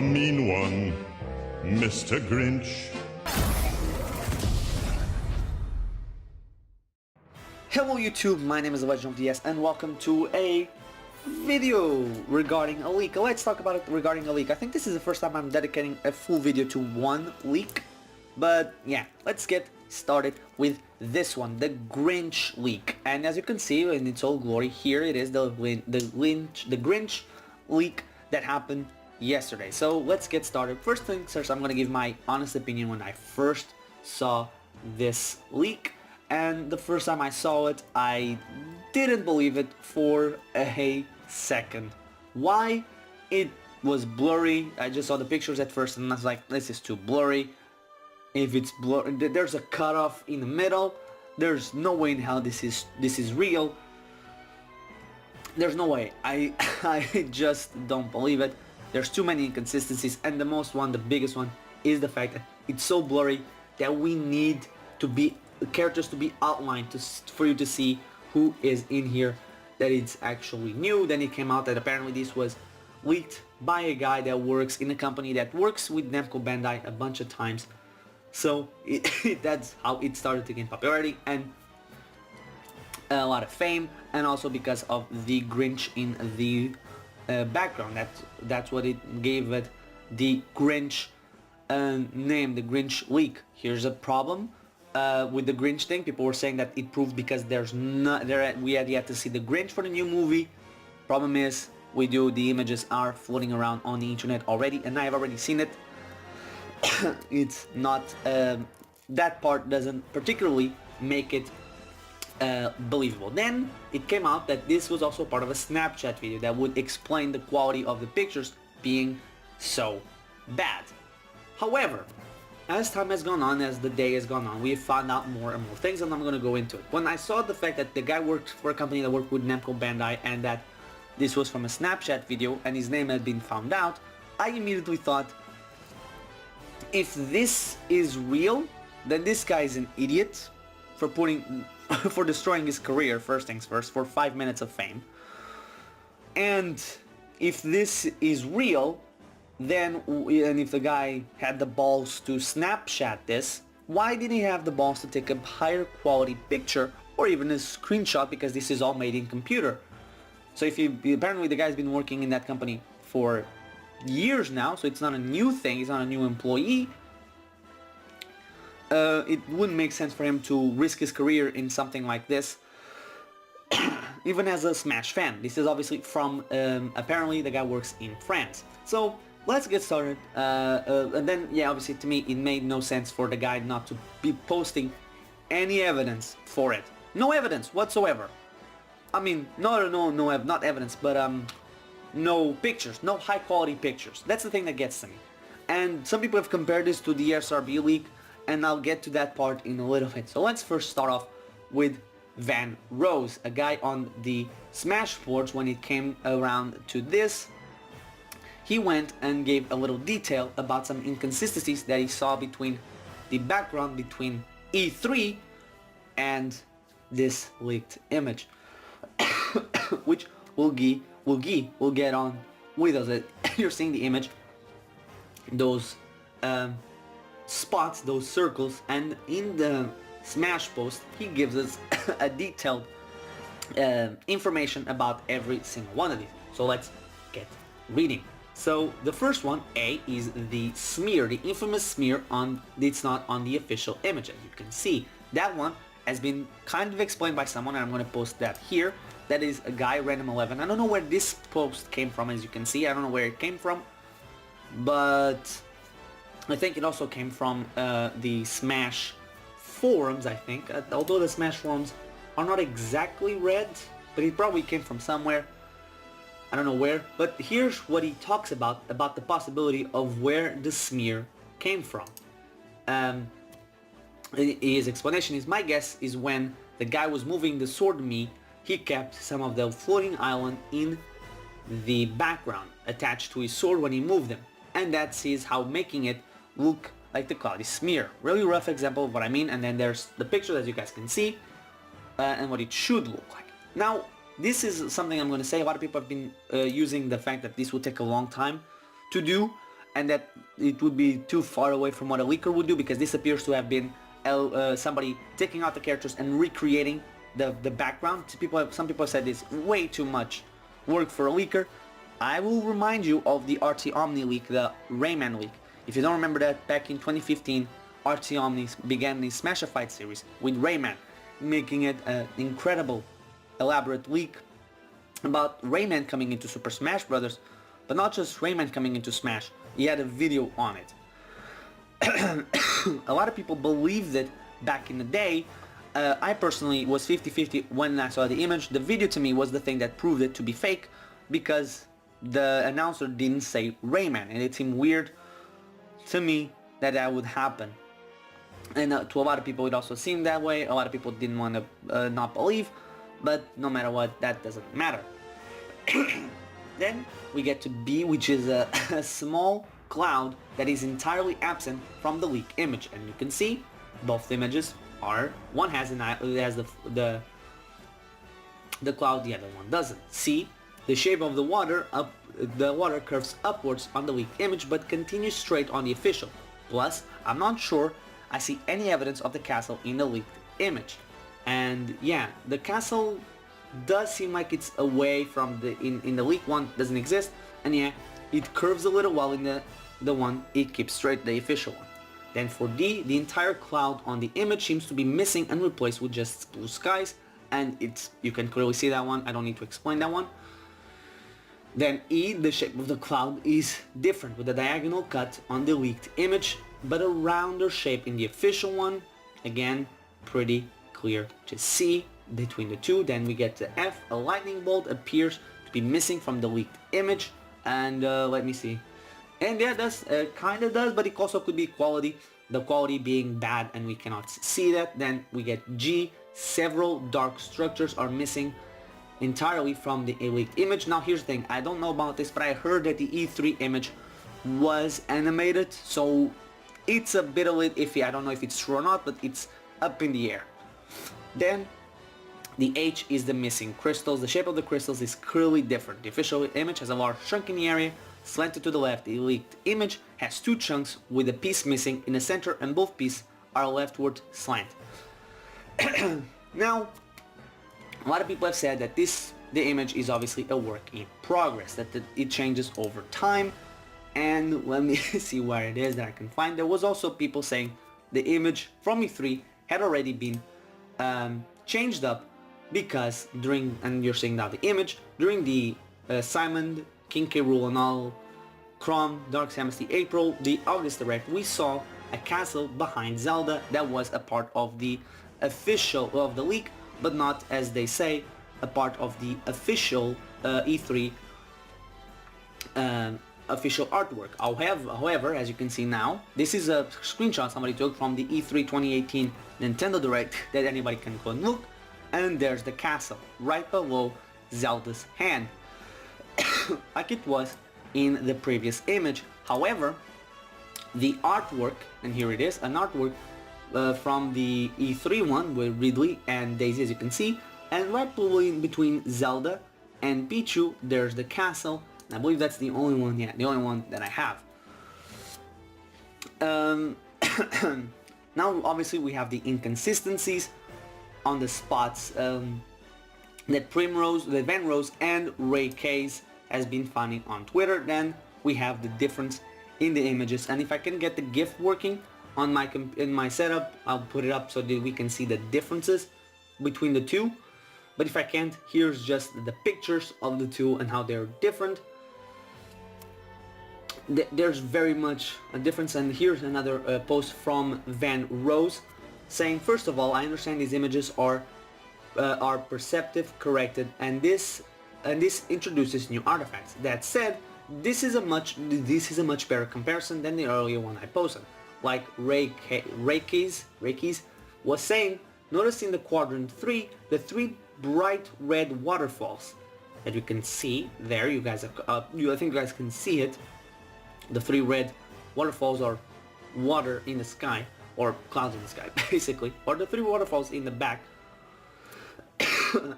the mean one, Mr. Grinch. Hello YouTube, my name is Legend of DS and welcome to a video regarding a leak. Let's talk about it regarding a leak. I think this is the first time I'm dedicating a full video to one leak. But yeah, let's get started with this one, the Grinch leak. And as you can see in its all glory, here it is, the Grinch leak that happened yesterday. So let's get started. First things first, I'm going to give my honest opinion when I first saw this leak. And the first time I saw it, I didn't believe it for a second. Why? It was blurry. I just saw the pictures at first and I was like, this is too blurry. If it's blurry, there's a cutoff in the middle. There's no way in hell this is real. There's no way. I just don't believe it. There's too many inconsistencies, and the biggest one is the fact that it's so blurry that we need characters to be outlined for you to see who is in here, that it's actually new. Then it came out that apparently this was leaked by a guy that works in a company that works with Namco Bandai a bunch of times. So that's how it started to gain popularity and a lot of fame, and also because of the Grinch in the background. That's what it gave it the Grinch name, the Grinch leak. Here's a problem with the Grinch thing. People were saying that it proved because we had yet to see the Grinch for the new movie. Problem is, the images are floating around on the internet already, and I've already seen it. It's not that part doesn't particularly make it believable. Then it came out that this was also part of a Snapchat video that would explain the quality of the pictures being so bad. However, as time has gone on, as the day has gone on, we have found out more and more things, and I'm going to go into it. When I saw the fact that the guy worked for a company that worked with Namco Bandai and that this was from a Snapchat video and his name had been found out, I immediately thought, if this is real, then this guy is an idiot for destroying his career, first things first, for 5 minutes of fame. And if this is real, then, and if the guy had the balls to Snapchat this, why didn't he have the balls to take a higher quality picture or even a screenshot, because this is all made in computer? So apparently the guy's been working in that company for years now, so it's not a new thing, he's not a new employee. It wouldn't make sense for him to risk his career in something like this, even as a Smash fan. This is obviously from, apparently the guy works in France. So let's get started, and then, yeah, obviously to me it made no sense for the guy not to be posting any evidence for it. No evidence whatsoever. I mean, not evidence, but no pictures, no high quality pictures. That's the thing that gets to me. And some people have compared this to the SRB leak, and I'll get to that part in a little bit. So let's first start off with Van Rose, a guy on the Smash boards. When it came around to this, he went and gave a little detail about some inconsistencies that he saw between the background between E3 and this leaked image, which we'll get on with us. You're seeing the image, those spots, those circles, and in the Smash post he gives us a detailed information about every single one of these. So let's get reading. So the first one, A, is the smear, the infamous smear it's not on the official image. As you can see, that one has been kind of explained by someone, and I'm going to post that here. That is a guy, Random11. I don't know where this post came from, as you can see. I don't know where it came from, but I think it also came from the Smash forums, I think. Although the Smash forums are not exactly read, but it probably came from somewhere. I don't know where, but here's what he talks about the possibility of where the smear came from. His explanation is, my guess is when the guy was moving the sword me, he kept some of the floating island in the background attached to his sword when he moved them, and that's how making it look like the cloudy smear. Really rough example of what I mean. And then there's the picture, as you guys can see, and what it should look like. Now, this is something I'm going to say. A lot of people have been using the fact that this will take a long time to do, and that it would be too far away from what a leaker would do, because this appears to have been somebody taking out the characters and recreating the background. Some people have said it's way too much work for a leaker. I will remind you of the RT Omni leak, the Rayman leak. If you don't remember that, back in 2015, RT Omni began the Smash a Fight series with Rayman, making it an incredible, elaborate leak about Rayman coming into Super Smash Bros. But not just Rayman coming into Smash, he had a video on it. A lot of people believed it back in the day. I personally was 50-50 when I saw the image. The video to me was the thing that proved it to be fake, because the announcer didn't say Rayman, and it seemed weird to me that would happen. And to a lot of people it also seemed that way. A lot of people didn't want to not believe, but no matter what, that doesn't matter. Then we get to B, which is a small cloud that is entirely absent from the leak image, and you can see both images are, one has the cloud, the other one doesn't. See, the shape of the water curves upwards on the leaked image but continues straight on the official. Plus, I'm not sure I see any evidence of the castle in the leaked image. And yeah, the castle does seem like it's away from in the leaked one, doesn't exist, and yeah, it curves a little, while in the one it keeps straight, the official one. Then for D, the entire cloud on the image seems to be missing and replaced with just blue skies, and you can clearly see that one. I don't need to explain that one. Then E, the shape of the cloud is different, with a diagonal cut on the leaked image, but a rounder shape in the official one. Again, pretty clear to see between the two. Then we get to F, a lightning bolt appears to be missing from the leaked image, and let me see. And yeah, does kind of does, but it also could be quality, the quality being bad and we cannot see that. Then we get G, several dark structures are missing entirely from the leaked image. Now here's the thing, I don't know about this, but I heard that the E3 image was animated, so it's a bit iffy. I don't know if it's true or not, but it's up in the air. Then the H is the missing crystals. The shape of the crystals is clearly different. The official image has a large chunk in the area, slanted to the left. The leaked image has two chunks with a piece missing in the center, and both pieces are leftward slant. Now, a lot of people have said that the image is obviously a work in progress, that it changes over time, and let me see where it is that I can find. There was also people saying the image from E3 had already been changed up, because and you're seeing now the image, during the Simon, King K. Rool and all, Chrome, Dark Amnesty, April, the August Direct, we saw a castle behind Zelda that was a part of the official of the leak, but not, as they say, a part of the official E3 official artwork. However, as you can see now, this is a screenshot somebody took from the E3 2018 Nintendo Direct that anybody can go and look, and there's the castle right below Zelda's hand, like it was in the previous image. However, the artwork, and here it is, an artwork from the E3 one with Ridley and Daisy, as you can see, and right between Zelda and Pichu, there's the castle. I believe that's the only one, yeah, the only one that I have. Now, obviously, we have the inconsistencies on the spots that Van Rose and Ray Case has been finding on Twitter. Then we have the difference in the images, and if I can get the GIF working on in my setup, I'll put it up so that we can see the differences between the two. But if I can't, here's just the pictures of the two and how they're different. There's very much a difference, and here's another post from Van Rose saying, first of all, I understand these images are perceptive, corrected, and this introduces new artifacts. That said, this is a much better comparison than the earlier one I posted. Like Reikis was saying, notice in the quadrant 3 the 3 bright red waterfalls that you can see there. You guys have, I think you guys can see it. The 3 red waterfalls are water in the sky, or clouds in the sky, basically, or the 3 waterfalls in the back,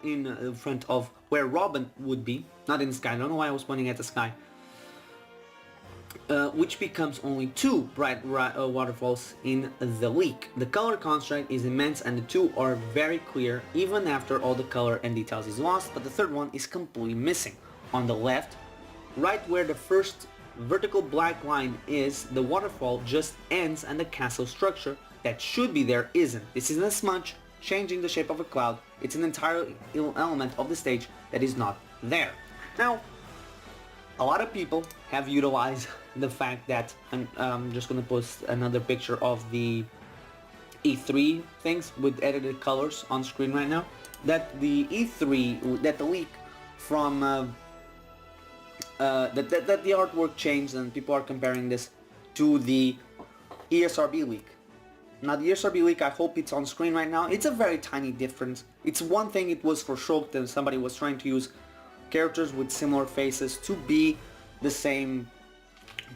in front of where Robin would be, not in the sky. I don't know why I was pointing at the sky. which becomes only 2 bright waterfalls in the leak. The color construct is immense and the 2 are very clear even after all the color and details is lost, but the third one is completely missing. On the left, right where the first vertical black line is, the waterfall just ends and the castle structure that should be there isn't. This isn't a smudge changing the shape of a cloud, it's an entire element of the stage that is not there. Now, a lot of people have utilized the fact that, and I'm just gonna post another picture of the E3 things with edited colors on screen right now, that the E3, that the leak from that the artwork changed, and people are comparing this to the ESRB leak. Now the ESRB leak, I hope it's on screen right now. It's a very tiny difference. It's one thing it was for sure that somebody was trying to use characters with similar faces to be the same,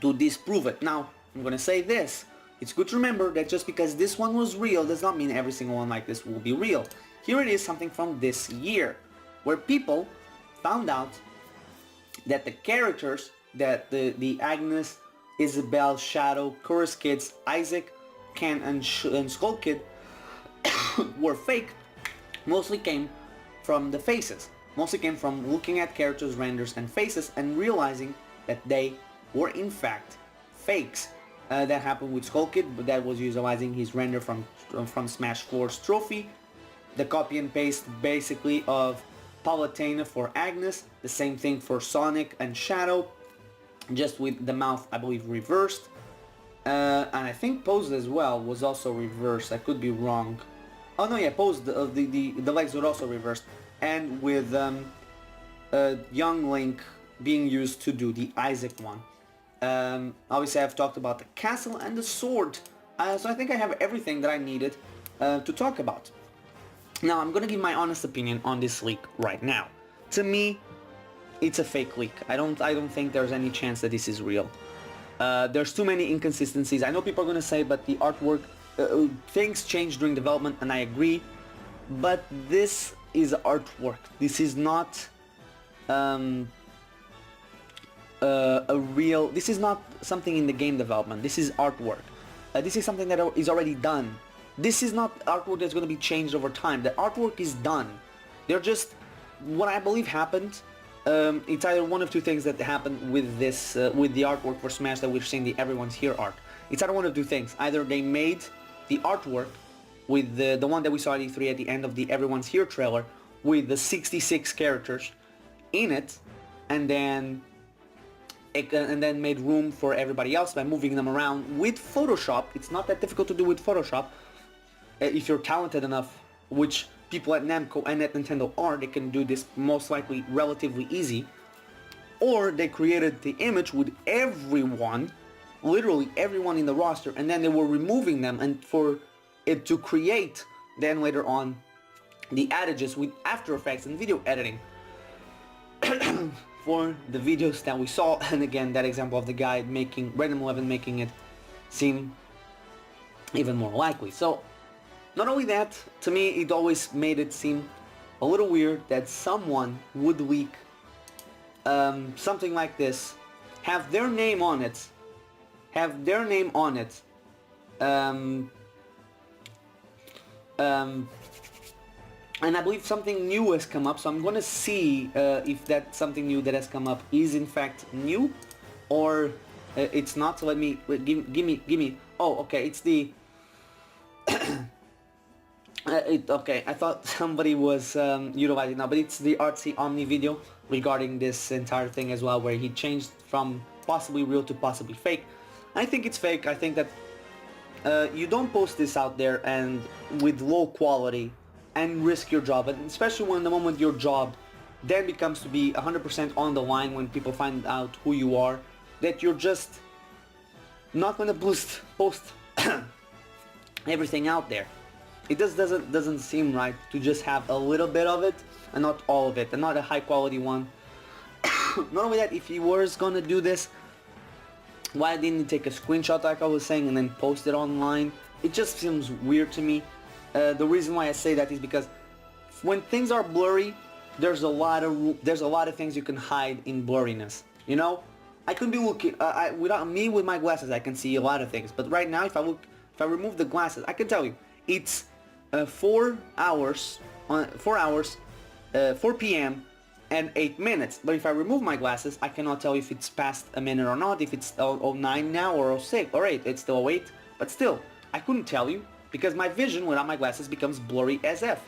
to disprove it. Now, I'm gonna say this. It's good to remember that just because this one was real does not mean every single one like this will be real. Here it is, something from this year, where people found out that the characters, that the Agnes, Isabel, Shadow, Chorus Kids, Isaac, Ken, and Skull Kid were fake, mostly came from the faces. Mostly came from looking at characters' renders and faces and realizing that they were in fact fakes. That happened with Skull Kid, but that was utilizing his render from Smash 4's trophy. The copy and paste basically of Palutena for Agnes, the same thing for Sonic and Shadow, just with the mouth, I believe, reversed. And I think Pose as well was also reversed, I could be wrong. Oh no, yeah, Pose, the legs were also reversed. And with young Link being used to do the Isaac one. Obviously I've talked about the castle and the sword, so I think I have everything that I needed to talk about. Now I'm gonna give my honest opinion on this leak right now. To me, it's a fake leak. I don't think there's any chance that this is real. There's too many inconsistencies. I know people are gonna say, but the artwork, things change during development, and I agree. But this is artwork. This is not this is not something in the game development. This is artwork. This is something that is already done. This is not artwork that's going to be changed over time. The artwork is done. They're just, what I believe happened, it's either one of two things that happened with this, with the artwork for Smash that we're seeing, the Everyone's Here art. It's either one of two things. Either they made the artwork with the one that we saw at E3 at the end of the Everyone's Here trailer with the 66 characters in it, and then made room for everybody else by moving them around with Photoshop. It's not that difficult to do with Photoshop. If you're talented enough, which people at Namco and at Nintendo are, they can do this most likely relatively easy. Or they created the image with everyone, literally everyone in the roster, and then they were removing them, and for it to create then later on the adages with After Effects and video editing for the videos that we saw. And again, that example of the guy making Random 11 making it seem even more likely. So not only that, to me it always made it seem a little weird that someone would leak something like this, have their name on it, and I believe something new has come up, so I'm gonna see if that something new that has come up is in fact new, or it's not. So let me, give me, oh okay, it's the, okay, I thought somebody was utilizing now, but it's the Artsy Omni video regarding this entire thing as well, where he changed from possibly real to possibly fake. I think it's fake. I think that you don't post this out there and with low quality and risk your job, and especially when the moment your job then becomes to be 100% on the line when people find out who you are, that you're just not going to post everything out there. It just doesn't seem right to just have a little bit of it and not all of it, and not a high quality one. Not only that, if he was gonna do this, why didn't he take a screenshot like I was saying and then post it online? It just seems weird to me. The reason why I say that is because when things are blurry, there's a lot of things you can hide in blurriness. You know, I couldn't be looking, without me with my glasses, I can see a lot of things. But right now, if I remove the glasses, I can tell you, it's 4 hours, 4 p.m. and 8 minutes. But if I remove my glasses, I cannot tell if it's past a minute or not, if it's 09 now or 06 or 8. It's still 08, but still, I couldn't tell you because my vision without my glasses becomes blurry as F.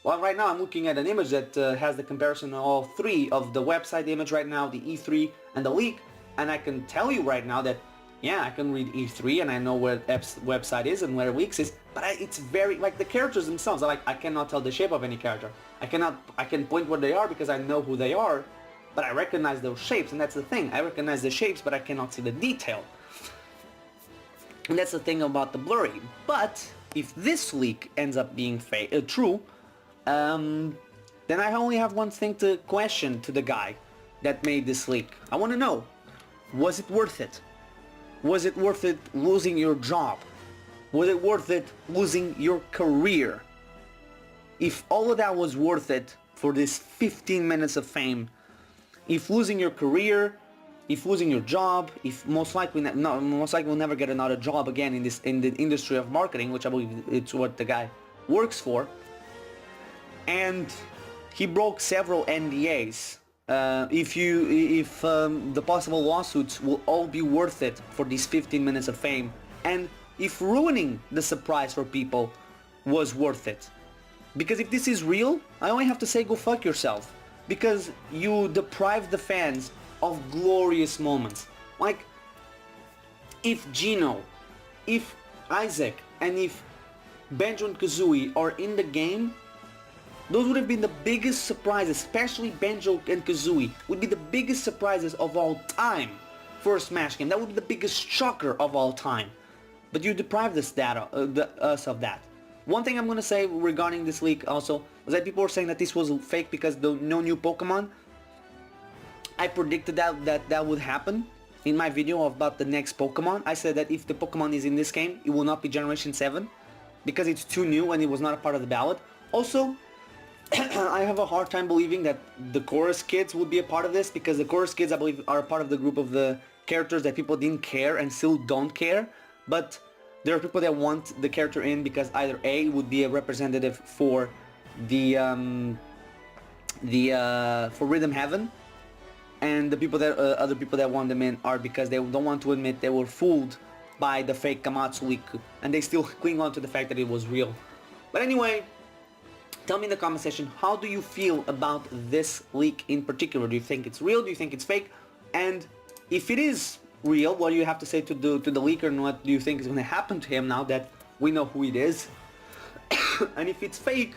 Well, right now I'm looking at an image that has the comparison of all three of the website image right now, the E3 and the leak, and I can tell you right now that, yeah, I can read E3 and I know where F's website is and where leaks is, but it's very, like the characters themselves, like I cannot tell the shape of any character. I can point where they are because I know who they are, but I recognize those shapes, and that's the thing. I recognize the shapes, but I cannot see the detail. And that's the thing about the blurry. But if this leak ends up being true, then I only have one thing to question to the guy that made this leak. I want to know, was it worth it? Was it worth it losing your job? Was it worth it losing your career? If all of that was worth it for this 15 minutes of fame, if losing your career, if losing your job, if most likely we'll never get another job again in the industry of marketing, which I believe it's what the guy works for, and he broke several NDAs. If the possible lawsuits will all be worth it for these 15 minutes of fame, and if ruining the surprise for people was worth it. Because if this is real, I only have to say go fuck yourself. Because you deprive the fans of glorious moments. Like, if Gino, if Isaac, and if Banjo and Kazooie are in the game, those would have been the biggest surprises, especially Banjo and Kazooie, would be the biggest surprises of all time for a Smash game. That would be the biggest shocker of all time. But you deprived us of that. One thing I'm going to say regarding this leak also was that people were saying that this was fake because no new Pokemon. I predicted that would happen in my video about the next Pokemon. I said that if the Pokemon is in this game, it will not be Generation 7 because it's too new and it was not a part of the ballot. Also, I have a hard time believing that the Chorus Kids would be a part of this because the Chorus Kids, I believe, are a part of the group of the characters that people didn't care and still don't care. But there are people that want the character in because either A, it would be a representative for the for Rhythm Heaven, and the people that other people that want them in are because they don't want to admit they were fooled by the fake Kamatsu leak, and they still cling on to the fact that it was real. But anyway, tell me in the comment section, how do you feel about this leak in particular? Do you think it's real? Do you think it's fake? And if it is real, what do you have to say to the leaker, and what do you think is going to happen to him now that we know who it is? And if it's fake,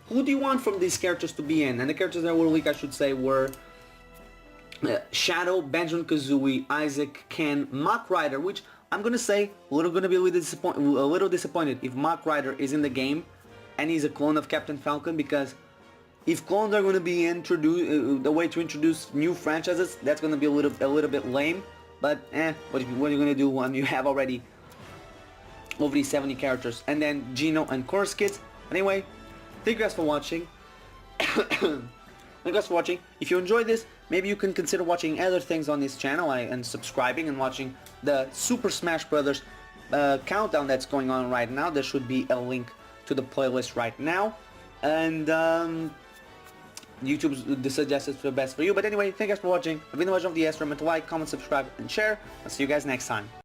who do you want from these characters to be in? And the characters that were leaked, I should say, were Shadow, Banjo and Kazooie, Isaac, Ken, Mach Rider, which I'm going to say, going to be a little disappointed if Mach Rider is in the game and he's a clone of Captain Falcon, because if clones are going to be introduced, the way to introduce new franchises, that's going to be a little bit lame. But what are you going to do when you have already over these 70 characters? And then Gino and Chorus Kids. Anyway, thank you guys for watching. Thank you guys for watching. If you enjoyed this, maybe you can consider watching other things on this channel and subscribing and watching the Super Smash Brothers countdown that's going on right now. There should be a link to the playlist right now. And YouTube suggests the best for you. But anyway, thank you guys for watching. I've been the Legend of the S. Remember to like, comment, subscribe, and share. I'll see you guys next time.